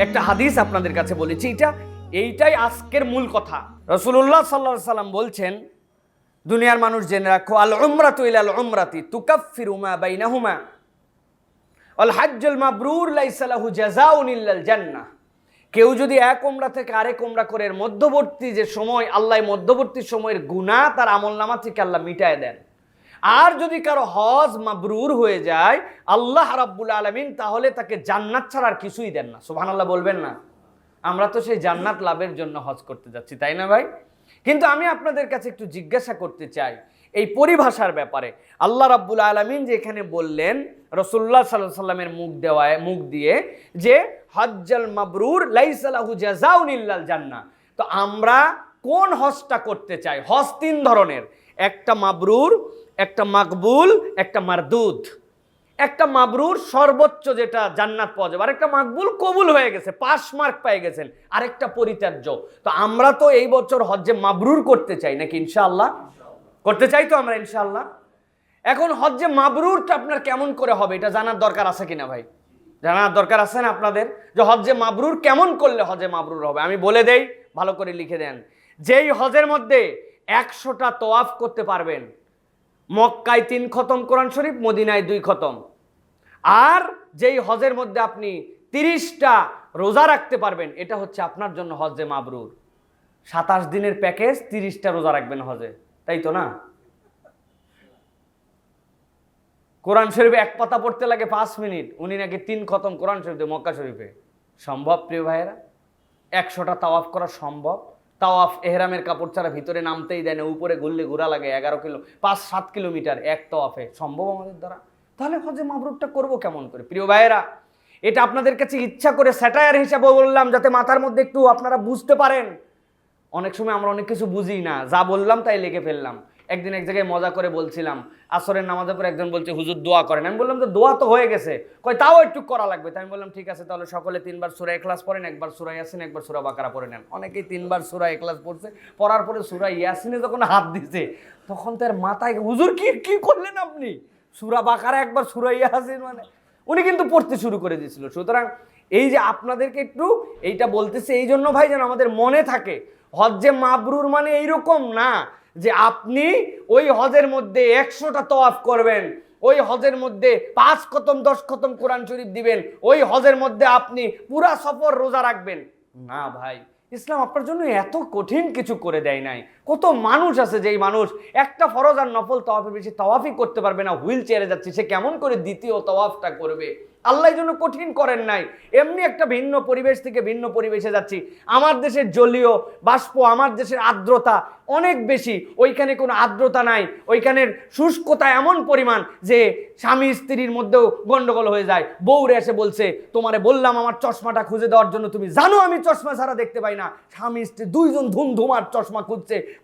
একটা হাদিস আপনাদের কাছে বলেছি, এইটাই আজকের মূল কথা। রাসূলুল্লাহ সাল্লাল্লাহু আলাইহি সাল্লাম বলছেন, দুনিয়ার মানুষ জেনে রাখো, আল উমরাতু ইলাল উমরাতি তুকাফিরু মা বাইনাহুমা আল হাজ্জুল মাবরুর লাইসা লাহু জাযাউন ইল্লাল জান্নাহ। কেউ যদি এক উমরা থেকে আরেক উমরা করে এর মধ্যবর্তী যে সময়, আল্লাহ মধ্যবর্তী সময়ের গুনাহ তার আমলনামা থেকে আল্লাহ মিটায় দেন। আর যদি কারো হজ মাবরুর হয়ে যায় আল্লাহ রাব্বুল আলামিন তাহলে তাকে জান্নাত ছাড়া আর কিছুই দেন না। সুবহানাল্লাহ বলবেন না? আমরা তো সেই জান্নাত লাভের জন্য হজ করতে যাচ্ছি, তাই না ভাই? কিন্তু আমি আপনাদের কাছে একটু জিজ্ঞাসা করতে চাই এই পরিভাষার ব্যাপারে। আল্লাহ রাব্বুল আলামিন যে এখানে বললেন রাসূলুল্লাহ সাল্লাল্লাহু আলাইহি সাল্লামের মুখ দিয়ে যে হজ্জাল মাবরুর লাইসা লাহু জাযাউন ইল্লাল জান্নাহ, তো আমরা কোন হজটা করতে চাই? হজ তিন ধরনের, একটা মাবরুর, একটা মাকবুল, একটা মারদুদ। একটা মাবরুর সর্বোচ্চ যেটা জান্নাত পাওয়া যাবে, আরেকটা মাকবুল কবুল হয়ে গেছে, পাস মার্ক পেয়ে গেছেন, আরেকটা পরিত্যাজ্য। তো আমরা তো এই বছর হজ্জে মাবরুর করতে চাই নাকি? ইনশাআল্লাহ করতে চাই তো আমরা ইনশাআল্লাহ। এখন হজ্জে মাবরুরটা আপনার কেমন করে হবে এটা জানার দরকার আছে কিনা ভাই? জানার দরকার আছে না আপনাদের, যে হজ্জে মাবরুর কেমন করলে হজ্জে মাবরুর হবে? আমি বলে দেই, ভালো করে লিখে দেন। যেই হজের মধ্যে 100টা তওয়াফ করতে পারবেন, মক্কায় 3 খতম কোরআন শরীফ, মদিনায় 2 খতম। আর যেই হজের মধ্যে আপনি 30টা রোজা রাখতে পারবেন, এটা হচ্ছে আপনার জন্য হজ্জে মাবরুর। 27 দিনের প্যাকেজ, 30টা রোজা রাখবেন হজে, তাই তো না? কোরআন শরীফে এক পাতা পড়তে লাগে 5 মিনিট, উনি নাকি 3 খতম কোরআন শরীফে মক্কা শরীফে। সম্ভব প্রিয় ভাইয়েরা? 100টা তাওয়াফ করা সম্ভব? তাওয়াফ এহরামের কাপড় ছাড়া ভিতরে নামতেই দেয় না, উপরে ঘুরলে ঘোরা লাগে 5-7 কিলোমিটার এক তাওয়াফে। সম্ভব আমাদের দ্বারা? তাহলে হজ্জে মাবরুরটা করবো কেমন করে? প্রিয় ভাইয়েরা, এটা আপনাদের কাছে ইচ্ছা করে স্যাটায়ার হিসাবে বললাম, যাতে মাথার মধ্যে একটু আপনারা বুঝতে পারেন। অনেক সময় আমরা অনেক কিছু বুঝি না, যা বললাম তাই লিখে ফেললাম। একদিন এক জায়গায় মজা করে বলছিলাম, আসরের নামাজের পর একজন বলছে হুজুর দোয়া করেন। আমি বললাম যে দোয়া তো হয়ে গেছে, কয় তাও একটু করা লাগবে। তাই আমি বললাম ঠিক আছে, তাহলে সকলে 3 বার সূরা ইখলাস পড়েন, একবার সূরা ইয়াসিন, একবার সূরা বাকারা পড়ে নেন। অনেকেই 3 বার সূরা ইখলাস পড়ছে, পড়ার পরে সূরা ইয়াসিনে যখন হাত দিছে তখন তার মাথায়, হুজুর কি করলেন আপনি? সূরা বাকারা একবার, সূরা ইয়াসিন, মানে উনি কিন্তু পড়তে শুরু করে দিয়েছিল। সুতরাং এই যে আপনাদেরকে একটু এইটা বলতেছে এই জন্য ভাই, যেন আমাদের মনে থাকে হজ্জে মাবরুর মানে এইরকম না যে আপনি ওই হজের মধ্যে 100টা তওয়াফ করবেন, ওই হজের মধ্যে 5 খতম 10 খতম কোরআন শরীফ দিবেন, ওই হজের মধ্যে আপনি পুরা সফর রোজা রাখবেন। না ভাই, ইসলাম আপনার জন্য এত কঠিন কিছু করে দেয় নাই। কত মানুষ আছে যেই মানুষ একটা ফরজ আর নফল তওয়াফের বেশি তওয়াফই করতে পারবে না, হুইল চেয়ারে যাচ্ছে, সে কেমন করে দ্বিতীয় তওয়াফটা করবে? আল্লাহ জন্য কঠিন করেন নাই। এমনি একটা ভিন্ন পরিবেশ থেকে ভিন্ন পরিবেশে যাচ্ছি, আমার দেশের জলীয় বাষ্প, আমার দেশের আর্দ্রতা অনেক বেশি, ওইখানে কোনো আর্দ্রতা নাই, ওইখানের শুষ্কতা এমন পরিমাণ যে স্বামী স্ত্রীর মধ্যেও গন্ডগোল হয়ে যায়। বউরে এসে বলছে, তোমারে বললাম আমার চশমাটা খুঁজে দেওয়ার জন্য, তুমি জানো আমি চশমা ছাড়া দেখতে পাই না। স্বামী স্ত্রী দুইজন ধুমধুমার চশমা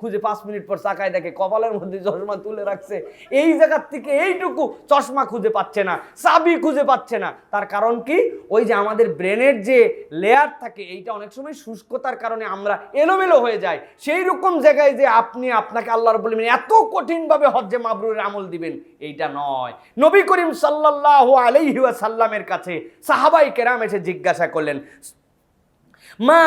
খুঁজে 5 মিনিট পর তাকায় দেখে কপালের মধ্যে চশমা তুলে রাখছে। এই জায়গার থেকে এইটুকু চশমা খুঁজে পাচ্ছে না, চাবি খুঁজে পাচ্ছে না। তার কারণ কি? ওই যে আমাদের ব্রেনের যে লেয়ার থাকে, এইটা অনেক সময় শুষ্কতার কারণে আমরা এলোমেলো হয়ে যায়। সেই রকম জায়গায় যে আপনাকে আল্লাহ রাব্বুল আলামিন এত কঠিনভাবে হজ্জে মাবরুরের আমল দিবেন, এইটা নয়। নবী করিম সাল্লাল্লাহু আলাইহি ওয়াসাল্লামের কাছে সাহাবায়ে কেরাম এসে জিজ্ঞাসা করলেন, মা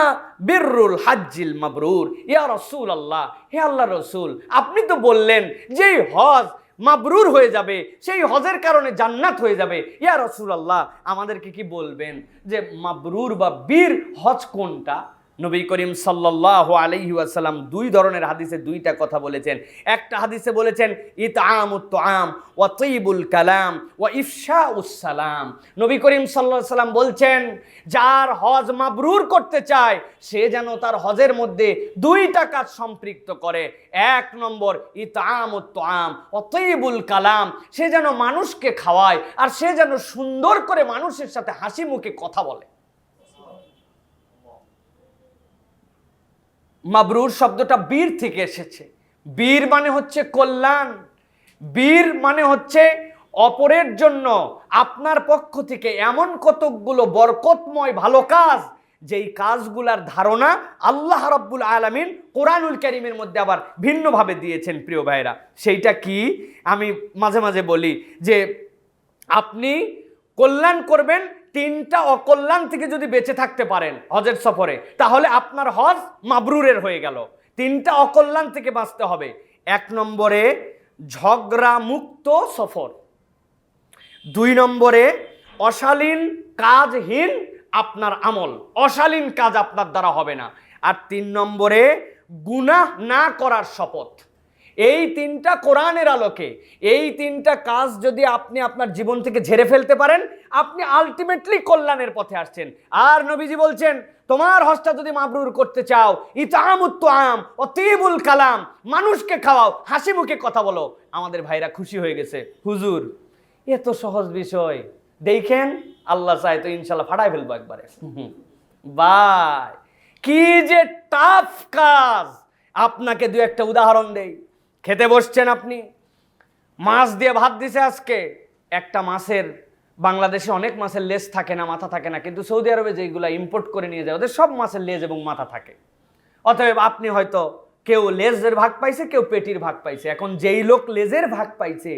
বিররুল হাজ্জিল মাবরুর ইয়া রাসূলুল্লাহ, হে আল্লাহর রাসূল, আপনি তো বললেন যে হজ মাবরুর হয়ে যাবে, সেই হজের কারণে জান্নাত হয়ে যাবে। ইয়া রাসূলুল্লাহ, আমাদেরকে কি বলবেন যে মাবরুর বা বীর হজ কোনটা? নবী করিম সাল্লাল্লাহু আলাইহি ওয়াসাল্লাম 2 ধরনের হাদিসে 2টা কথা বলেছেন। একটা হাদিসে বলেছেন ইতআমুত তুআম ওয়া তাইবুল কালাম ওয়া ইফশাউস সালাম। নবী করিম সাল্লাল্লাহু আলাইহি ওয়াসাল্লাম বলছেন, যার হজ মাবরুর করতে চায় সে যেন তার হজের মধ্যে 2টা কাজ সম্পৃক্ত করে। 1 নম্বর ইতআমুত তুআম ওয়া তাইবুল কালাম, সে যেন মানুষকে খাওয়ায়, আর সে যেন সুন্দর করে মানুষের সাথে হাসি মুখে কথা বলে। মাবরুর শব্দটা বীর থেকে এসেছে। বীর মানে হচ্ছে কল্যাণ, বীর মানে হচ্ছে অপরের জন্য আপনার পক্ষ থেকে এমন কতকগুলো বরকতময় ভালো কাজ, যেই কাজগুলার ধারণা আল্লাহ রাব্বুল আলামিন কোরআনুল কারীমের মধ্যে আবার ভিন্নভাবে দিয়েছেন। প্রিয় ভাইরা, সেইটা কি? আমি মাঝে মাঝে বলি যে আপনি কল্যাণ করবেন তিনটা অকল্যাণ থেকে যদি বেঁচে থাকতে পারেন হজের সফরে, তাহলে আপনার হজ মাবরুরের হয়ে গেল। তিনটা অকল্যাণ থেকে বাঁচতে হবে। 1 নম্বরে ঝগড়া মুক্ত সফর, 2 নম্বরে অশালীন কাজহীন আপনার আমল, অশালীন কাজ আপনার দ্বারা হবে না, আর 3 নম্বরে গুনাহ না করার শপথ। এই তিনটা কোরআনের আলোকে, এই তিনটা কাজ যদি আপনি আপনার জীবন থেকে ঝেড়ে ফেলতে পারেন, আপনি আলটিমেটলি কল্যাণের পথে আসছেন। আর নবীজি বলছেন, তোমার হজটা যদি মাবরুর করতে চাও, ইতামুত তুআম অতিবুল কালাম, মানুষকে খাওয়াও, হাসি মুখে কথা বলো। আমাদের ভাইরা খুশি হয়ে গেছে, হুজুর এত সহজ বিষয়, দেখেন আল্লাহ চায় তো ইনশাল্লাহ ফাটাই ফেলবো একবারে। ভাই কি যে টাফ কাজ। আপনাকে দু একটা উদাহরণ দেই। খেতে বসছেন আপনি, মাছ দিয়ে ভাত দিছে আজকে, একটা মাছের, বাংলাদেশে অনেক মাছের লেজ থাকে না, মাথা থাকে না, কিন্তু সৌদি আরবে যেগুলো ইম্পোর্ট করে নিয়ে যায় ওদের সব মাছের লেজ এবং মাথা থাকে। অতএব আপনি হয়তো কেউ লেজের ভাগ পাইছে, কেউ পেটির ভাগ পাইছে। এখন যেই লোক লেজের ভাগ পাইছে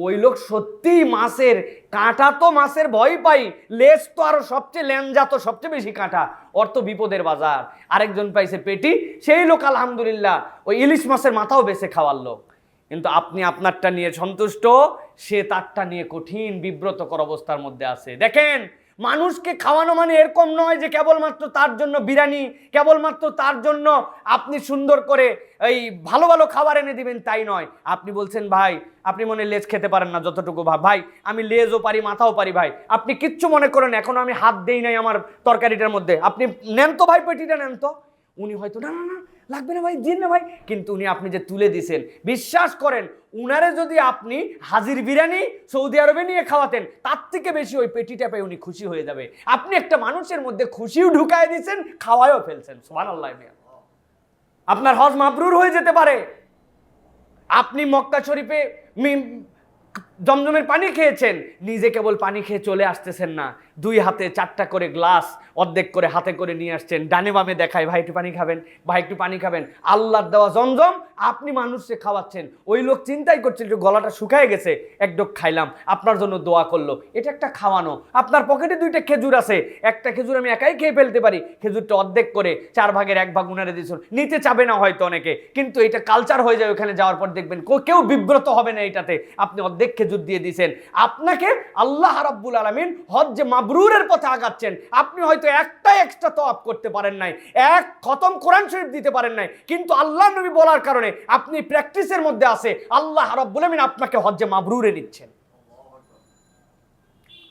ওই লোক সত্যি মাছের কাঁটা তো মাছের ভয় পাই, লেজ তো আরো সবচেয়ে, লেঞ্জা তো সবচেয়ে বেশি কাঁটা, ওর তো বিপদের বাজার। আরেকজন পাইছে পেটি, সেই লোক আলহামদুলিল্লাহ ওই ইলিশ মাছের মাথাও বেছে খাওয়ার লোক। কিন্তু আপনি আপনারটা নিয়ে সন্তুষ্ট, সে তারটা নিয়ে কঠিন বিব্রতকর অবস্থার মধ্যে আছে। দেখেন, মানুষকে খাওয়ানো মানে এরকম নয় যে কেবলমাত্র তার জন্য বিরিয়ানি, কেবলমাত্র তার জন্য আপনি সুন্দর করে এই ভালো ভালো খাবার এনে দিবেন, তাই নয়। আপনি বলছেন ভাই আপনি মনে লেজ খেতে পারেন না, যতটুকু ভাই আমি লেজও পারি মাথাও পারি, ভাই আপনি কিচ্ছু মনে করেন, এখনো আমি হাত দেই নাই আমার তরকারিটার মধ্যে, আপনি নেন তো ভাই পেটিটা নেন তো। উনি হয়তো না না না লাগবে না ভাই, দিন না ভাই, কিন্তু উনি আপনি যে তুলে দিছেন, বিশ্বাস করেন উনারে যদি আপনি হাজির বিরিয়ানি সৌদি আরবে নিয়ে খাওয়াতেন, তার থেকে বেশি ওই পেটিটা পেয়ে উনি খুশি হয়ে যাবে। আপনি একটা মানুষের মধ্যে খুশিও ঢুকায় দিয়েছেন, খাওয়ায়ও ফেলছেন। সুবহানাল্লাহ। আপনার হজ মাবরুর হয়ে যেতে পারে। আপনি মক্কা শরীফে জমজমের পানি খেয়েছেন, নিজে কেবল পানি খেয়ে চলে আসতেছেন না, 2 হাতে 4টা করে গ্লাস অর্ধেক করে হাতে করে নিয়ে আসছেন, ডানে বামে দেখায় ভাই একটু পানি খাবেন, ভাই একটু পানি খাবেন। আল্লাহর দেওয়া জমজম আপনি মানুষকে খাওয়াচ্ছেন। ওই লোক চিন্তাই করছে একটু গলাটা শুকায় গেছে, এক ডোক খাইলাম, আপনার জন্য দোয়া করলো, এটা একটা খাওয়ানো। আপনার পকেটে 2টা খেজুর আছে, একটা খেজুর আমি একাই খেয়ে ফেলতে পারি, খেজুরটা অর্ধেক করে 4 ভাগের 1 ভাগ উনারে দিয়েছেন, নিতে চাবে না হয়তো অনেকে, কিন্তু এটা কালচার হয়ে যায়। ওখানে যাওয়ার পর দেখবেন কেউ বিব্রত হবে না এটাতে, আপনি অর্ধেক খেজুর দিয়ে দিয়েছেন। আপনাকে আল্লাহ রাব্বুল আলামিন হজ মাবরুরের পথে আগাচ্ছেন। আপনি হয়তো একটা এক্সট্রা তওয়াফ করতে পারেন নাই, 1 খতম কোরআন শরীফ দিতে পারেন নাই, কিন্তু আল্লাহ নবী বলার কারণে আপনি প্র্যাকটিসের মধ্যে আছে, আল্লাহ রাব্বুল আলামিন আপনাকে হজ্জে মাবরুরে নিচ্ছেন।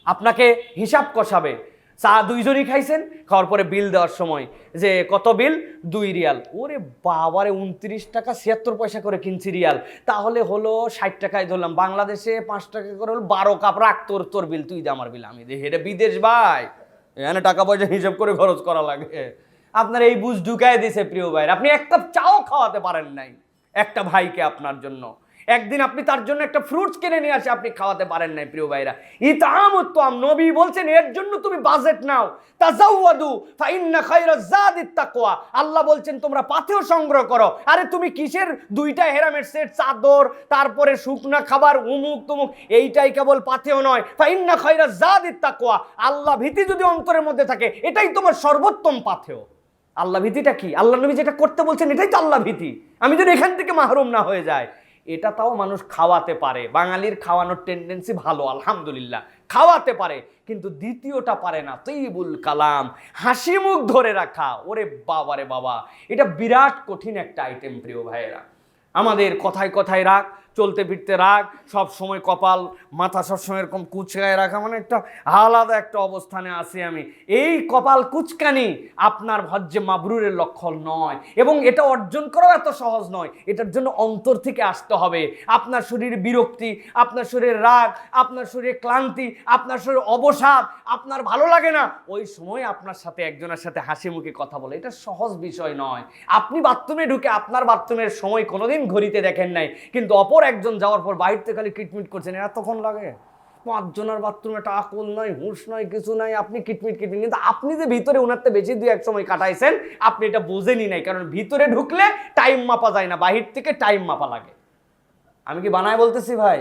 আপনাকে হিসাব কষাবে, চা 2 জনই খাইছেন, খাওয়ার পরে বিল দেওয়ার সময় যে কত বিল, 2 রিয়াল। ওরে বাবারে, 29 টাকা 76 পয়সা করে কিনছি রিয়াল, তাহলে হলো 60 টাকায় ধরলাম, বাংলাদেশে 5 টাকা করে হলো 12 কাপ। রাখ তোর বিল, তুই দে আমার বিল, আমি দেখি এটা বিদেশ ভাই, এখানে টাকা পয়সা হিসাব করে খরচ করা লাগে। আপনার এই বুঝ ঢুকায় দিছে প্রিয় ভাইরা, আপনি 1 কাপ চাও খাওয়াতে পারেন নাই একটা ভাইকে। আপনার জন্য একদিন আপনি তার জন্য একটা ফ্রুটস কিনে নিয়ে আসে আপনি খাওয়াতে পারেন নাই প্রিয় ভাইরা। ইতামুত তুআম, নবী বলছেন এর জন্য তুমি বাজেট নাও, তাজাওয়াদু ফাইন্না খায়রাজ যাদিত তাকওয়া। আল্লাহ বলছেন তোমরা পাথেয় সংগ্রহ করো। আরে তুমি কিসের 2টা হেরামের সেট, চাদর, তারপরে শুকনা খাবার, উমুক তুমুক, এইটাই কেবল পাথেয় নয়। ফাইন্না খায়রাজ যাদিত তাকওয়া, আল্লাহ ভীতি যদি অন্তরের মধ্যে থাকে এটাই তোমার সর্বোত্তম পাথেয়। আল্লাহ ভীতিটা কি? আল্লাহ নবী যেটা করতে বলছেন এটাই তো আল্লাহ ভীতি। আমি যদি এখান থেকে মাহরুম না হয়ে যায়, এটা তাও মানুষ খাওয়াতে পারে। বাঙালির খাওয়ানোর টেন্ডেন্সি ভালো, আলহামদুলিল্লাহ, খাওয়াতে পারে, কিন্তু দ্বিতীয়টা পারে না, তৈবুল কালাম, হাসি মুখ ধরে রাখা। ওরে বাবা রে বাবা, এটা বিরাট কঠিন একটা আইটেম প্রিয় ভাইয়েরা। আমাদের কথায় কথায় রাগ, চলতে ফিরতে রাগ, সব সময় কপাল মাথা সবসময় এরকম কুচকায় রাখা, মানে একটা আলাদা একটা অবস্থানে আছি আমি। এই কপাল কুচকানি আপনার হজ্জে মাবরুরের লক্ষণ নয়, এবং এটা অর্জন করাও এত সহজ নয়। এটার জন্য অন্তর থেকে আসতে হবে। আপনার শরীর বিরক্তি, আপনার শরীরে রাগ, আপনার শরীরে ক্লান্তি, আপনার শরীরে অবসাদ, আপনার ভালো লাগে না, ওই সময় আপনার সাথে একজনের সাথে হাসি মুখে কথা বলে, এটা সহজ বিষয় নয়। আপনি বাথরুমে ঢুকে আপনার বাথরুমের সময় কোনোদিন ঘড়িতে দেখেন নাই, কিন্তু অপর একজন যাওয়ার পর বাইরে থেকে খালি কিটমিট করছেন, এতক্ষণ লাগে। 5 জনের বাথরুমে একটা আকল নয়, হুঁশ নয়, কিছু নাই, আপনি কিটমিট, কিন্তু আপনি যে ভিতরে উনারতে বেশি 2-1 সময় কাটাইছেন, আপনি এটা বোঝেনই নাই। কারণ ভিতরে ঢুকলে টাইম মাপা যায় না, বাহির থেকে টাইম মাপা লাগে। আমি কি বানায় বলতেছি ভাই?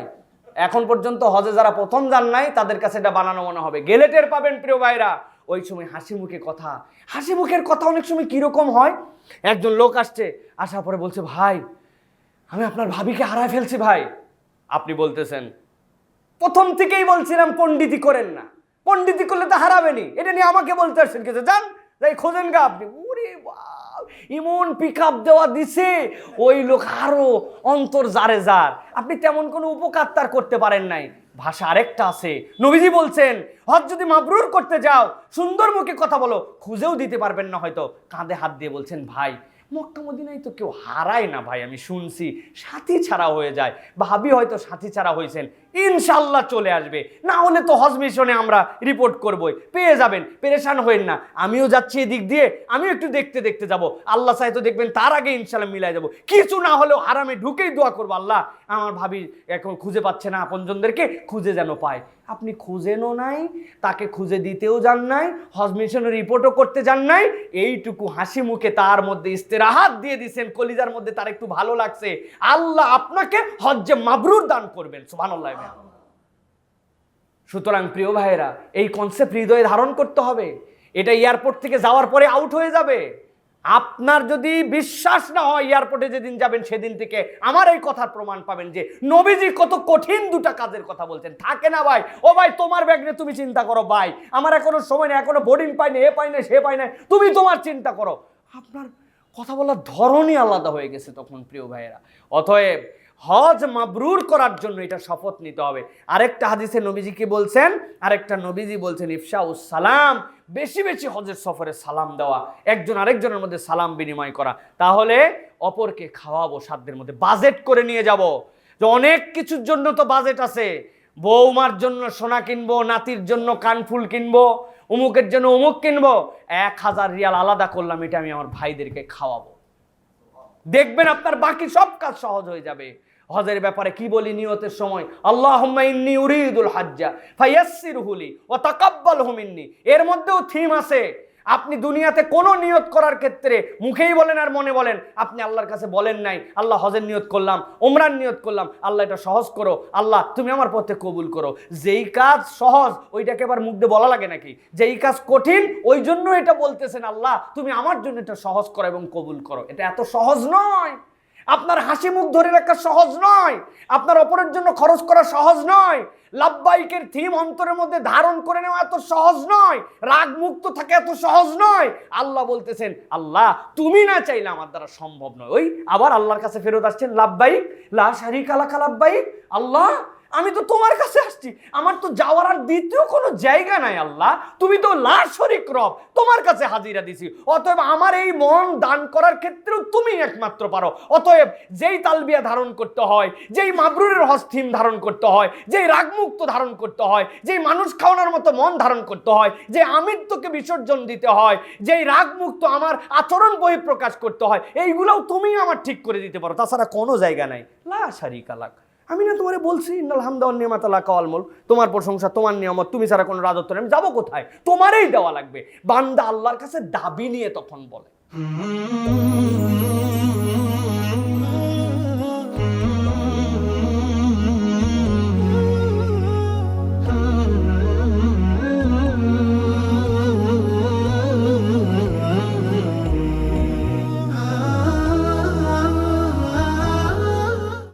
এখন পর্যন্ত হজে যারা প্রথম যান নাই তাদের কাছে এটা বানানো মনে হবে, গেলে টের পাবেন প্রিয় ভাইরা। ওই সময় হাসি মুখে কথা, হাসি মুখের কথা অনেক সময় কিরকম হয়। একজন লোক আসছে, আসার পরে বলছে, ভাই আমি আপনার ভাবিকে হারায় ফেলছি ভাই। আপনি বলতেছেন, প্রথম থেকেই বলছিলাম পণ্ডিতি করেন না, পণ্ডিতি করলে তো হারাবেনি, এটা নিয়ে আমাকে বলতে আসছেন কিছু, যান যাই খোঁজেন গা আপনি। ওরে বাপ, ইমন পিক আপ দেওয়া দিছে, ওই লোক আরো অন্তর জারে যার। আপনি তেমন কোনো উপকার তার করতে পারেন নাই। ভাষা আরেকটা আছে, নবীজি বলছেন হজ যদি মাবরুর করতে যাও, সুন্দর মুখে কথা বলো, খুঁজেও দিতে পারবেন না হয়তো, কাঁধে হাত দিয়ে বলছেন, ভাই মক্কা মদিনায় তো কেউ হারায় না ভাই, আমি শুনছি সাথী ছাড়া হয়ে যায়, ভাবি হয়তো সাথী ছাড়া হয়েছেন, ইনশাল্লাহ চলে আসবে, না হলে তো হজ মিশনে আমরা রিপোর্ট করবই, পেয়ে যাবেন, পেরেশান হইন না। আমিও যাচ্ছি এদিক দিয়ে, আমিও একটু দেখতে দেখতে যাব, আল্লাহ চাই তো দেখবেন তার আগে ইনশাল্লাহ মিলাই যাব। কিছু না হলেও হারামে ঢুকেই দোয়া করবো, আল্লাহ আমার ভাবি এখন খুঁজে পাচ্ছে না, আপনজনদেরকে খুঁজে যেন পায়। আপনি খুঁজেনও নাই, তাকে খুঁজে দিতেও যান নাই, হজ মিশনের রিপোর্টও করতে যান নাই, এইটুকু হাসি মুখে তার মধ্যে ইস্তেরাহাত দিয়ে দিছেন, কলিজার মধ্যে তার একটু ভালো লাগছে, আল্লাহ আপনাকে হজ্জে মাবরুর দান করবেন, সুবহানাল্লাহ। সুতরাং প্রিয় ভাইয়েরা, এই কনসেপ্ট হৃদয়ে ধারণ করতে হবে। এটা এয়ারপোর্ট থেকে যাওয়ার পরে আউট হয়ে যাবে। আপনার যদি বিশ্বাস না হয়, এয়ারপোর্টে যেদিন যাবেন সেদিন থেকে আমার এই কথার প্রমাণ পাবেন যে নবীজি কত কঠিন দুটা কাজের কথা বলছেন। থাকে না ভাই, ও ভাই তোমার ব্যাগ নিয়ে তুমি চিন্তা করো, ভাই আমার এখনো সময় নেই, এখনো বোর্ডিং পাই না, এ পাই না সে পাই না, তুমি তোমার চিন্তা করো। আপনার কথা বলার ধরনই আলাদা হয়ে গেছে তখন প্রিয় ভাইয়েরা। অতএব হজ মাবরুর করার জন্য এটা শপথ নিতে হবে। আরেকটা হাদিসে নবীজি কি বলছেন, আরেকটা নবীজি বলছেন ইফশাউস সালাম, বেশি বেশি হজের সফরে সালাম দেওয়া, একজন আরেকজনের মধ্যে সালাম বিনিময় করা। তাহলে অপরকে খাওয়াবো সাধ্যের মধ্যে, বাজেট করে নিয়ে যাব। যে অনেক কিছুর জন্য তো বাজেট আছে, বৌমার জন্য সোনা কিনবো, নাতির জন্য কানফুল কিনবো, অমুকের জন্য অমুক কিনবো, 1000 রিয়াল আলাদা করলাম, এটা আমি আমার ভাইদেরকে খাওয়াবো। দেখবেন আপনার বাকি সব কাজ সহজ হয়ে যাবে। হজের ব্যাপারে কি বলি নিয়তের সময়, আল্লাহুম্মা ইন্নী উরিদুল হাজ্জা ফায়াসসিরহু লি ওয়া তাকাব্বালহু মিন্নি। এর মধ্যেও থিম আছে। আপনি দুনিয়াতে কোনো নিয়ত করার ক্ষেত্রে মুখেই বলেন আর মনে বলেন, আপনি আল্লাহর কাছে বলেন নাই আল্লাহ হজের নিয়ত করলাম, ওমরার নিয়ত করলাম, আল্লাহ এটা সহজ করো, আল্লাহ তুমি আমার পথে কবুল করো। যেই কাজ সহজ ওইটাকে আবার মুখ দিয়ে বলা লাগে নাকি? যেই কাজ কঠিন ওই জন্য এটা বলতেছেন, আল্লাহ তুমি আমার জন্য এটা সহজ করো এবং কবুল করো। এটা এত সহজ নয়। আপনার হাসি মুখ ধরে রাখা সহজ নয়, আপনার অপরের জন্য খরচ করা সহজ নয়, লাব্বাইকের থিম অন্তরের মধ্যে ধারণ করে নেওয়া এত সহজ নয়, রাগ মুক্ত থাকে এত সহজ নয়। আল্লাহ বলতেছেন, আল্লাহ তুমি না চাইলে আমার দ্বারা সম্ভব নয়। ওই আবার আল্লাহর কাছে ফেরত আসছেন, লাব্বাইক লা শারীকা লাকা লাব্বাইক, আল্লাহ আমি তো তোমার কাছে আসছি, আমার তো যাওয়ার আর দ্বিতীয় কোনো জায়গা নাই, আল্লাহ তুমি তো লা শরীক রব, তোমার কাছে হাজিরা দিছি। অতএব আমার এই মন দান করার ক্ষেত্রেও তুমি একমাত্র পারো। অতএব যেই তালবিয়া ধারণ করতে হয়, যেই মাবরুরের হজ থিম ধারণ করতে হয়, যেই রাগমুক্ত ধারণ করতে হয়, যেই মানুষ খাওয়ানোর মতো মন ধারণ করতে হয়, যে আমিত্বকে বিসর্জন দিতে হয়, যেই রাগমুক্ত আমার আচরণ বহিঃপ্রকাশ করতে হয়, এইগুলোও তুমি আমার ঠিক করে দিতে পারো। তাছাড়া কোনো জায়গা নাই। লা শারীকা লাক, আমি না তোমারে বলছি ইন্নাল হামদা ওয়ান নিয়ামাতা লাকা ওয়াল মুলক, তোমার প্রশংসা, তোমার নিয়ামত, তুমি ছাড়া কোনো রাজত্ব নেই, আমি যাবো কোথায়? তোমারই দেওয়া লাগবে। বান্দা আল্লাহর কাছে দাবি নিয়ে তখন বলে।